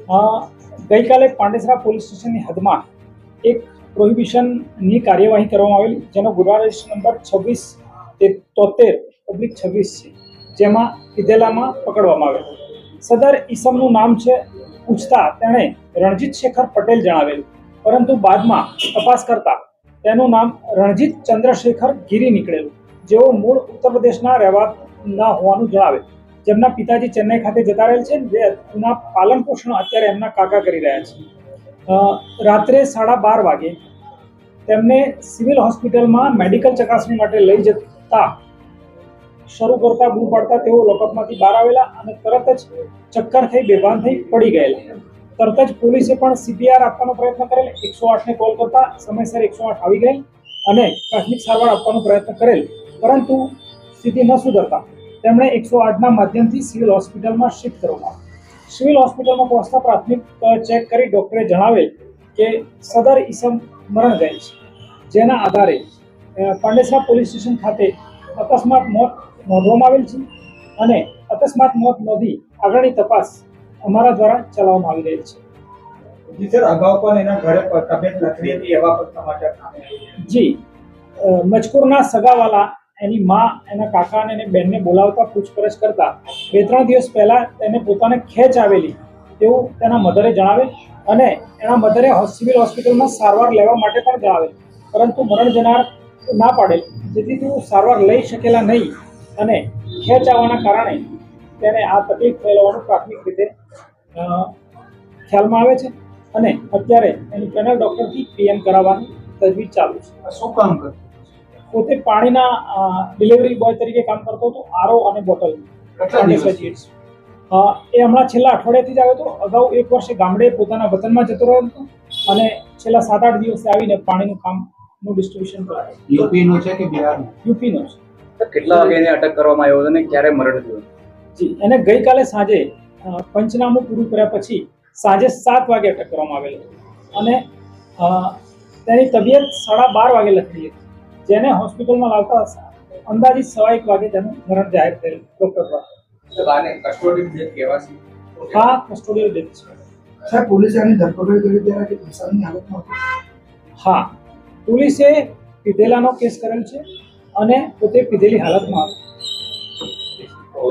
ગઈકાલે પાંડેસરા પોલીસ સ્ટેશનની હદમાં એક પ્રોહિબિશનની કાર્યવાહી કરવામાં આવેલી, જેનો ગુનો રજિસ્ટર નંબર 2673/26 છે, જેમાં પીધેલામાં પકડવામાં આવેલ. સદર ઈસમનું નામ છે પૂછતા તેણે રણજીત શેખર પટેલ જણાવેલું, પરંતુ બાદમાં તપાસ કરતા તેનું નામ રણજીત ચંદ્રશેખર ગીરી નીકળેલું, જેઓ મૂળ ઉત્તર પ્રદેશના રહેવાના હોવાનું જણાવે, જેમના પિતાજી ચેન્નઈ ખાતે જતા રહેલ છે, જેના પાલન પોષણ અત્યારે એમના કાકા કરી રહ્યા છે. રાત્રે 12:30 વાગે તેમને સિવિલ હોસ્પિટલમાં મેડિકલ ચકાસણી માટે લઈ જતા શરૂ કરતા બૂમ પાડતા તેઓ લોકઅપમાંથી બહાર આવેલા અને તરત જ ચક્કર થઈ બેભાન થઈ પડી ગયેલા. તરત જ પોલીસે પણ CPR આપવાનો પ્રયત્ન કરેલ, 108ને કોલ કરતા સમયસર 108 આવી ગયેલ અને પ્રાથમિક સારવાર આપવાનો પ્રયત્ન કરેલ, પરંતુ સ્થિતિ ન સુધરતા તેમણે 108ના માધ્યમથી સિવિલ હોસ્પિટલમાં શિફ્ટ કરવામાં આવ્યા. સિવિલ હોસ્પિટલમાં પહોંચતા પ્રાથમિક ચેક કરી ડોક્ટરે જણાવેલ કે સદર ઈસમ મરણ ગયેલ છે, જેના આધારે પાંડેસરા પોલીસ સ્ટેશન ખાતે અકસ્માત મોત નોંધવામાં આવેલ છે અને અકસ્માત મોત નોંધી આગળની તપાસ અમારા દ્વારા ચલાવવામાં આવી રહી છે. જી સર, અગાઉ પણ એના ઘરે તબિયત લથડી હતી, એવા પણ સમાચાર સામે આવ્યા. જી, મજકૂરના સગાવાલા એની માં, એના કાકા અને એની બહેનને બોલાવતા પૂછપરછ કરતા 2-3 દિવસ પહેલા તેને પોતાને ખેંચ આવેલી તેવું તેના મધરે જણાવેલ અને એના મધરે સિવિલ હોસ્પિટલમાં સારવાર લેવા માટે પણ જણાવેલ, પરંતુ મરણ જનાર ના પાડેલ, જેથી તેઓ સારવાર લઈ શકેલા નહીં અને ખેંચ આવવાના કારણે તેને આ તકલીફ થયેલ હોવાનું પ્રાથમિક રીતે ખ્યાલમાં આવે છે અને અત્યારે એની પેનલ ડૉક્ટરથી PM કરાવવાની તજવીજ ચાલુ છે. શું કામ કરતું? પોતે પાણીના ડિલિવરી બોય તરીકે કામ કરતો હતો, RO અને બોટલ. એ હમણાં છેલ્લા અઠવાડિયાથી જ આવ્યો હતો. અગાઉ 1 વર્ષે ગામડે પોતાના વતનમાં જતો રહ્યો હતો અને છેલ્લા 7-8 દિવસે આવીને પાણીનું કામનું ડિસ્ટ્રીબ્યુશન કરાવે. યુપીનો છે કે બિહારનો? યુપીનો છે. કેટલા વાગે એને અટક કરવામાં આવ્યો અને ક્યારે મરણ થયું? જી, એને ગઈકાલે સાંજે પંચનામું પૂરું કર્યા પછી સાંજે 7 વાગે અટક કરવામાં આવેલો અને તેની તબિયત 12:30 વાગે લથડી હતી, જેને હોસ્પિટલમાં લાવતા અંદાજિત 1:15 વાગે તેનું મરણ જાહેર થયેલ ડૉક્ટર દ્વારા. હા, કસ્ટોડિયલ ડેથ છે. સર, પોલીસે આની ધરપકડ કરી ત્યારે કે નશાની હાલતમાં હતો? હા, પોલીસે પીધેલાનો કેસ કરેલ છે અને પોતે પીધેલી હાલતમાં હતો.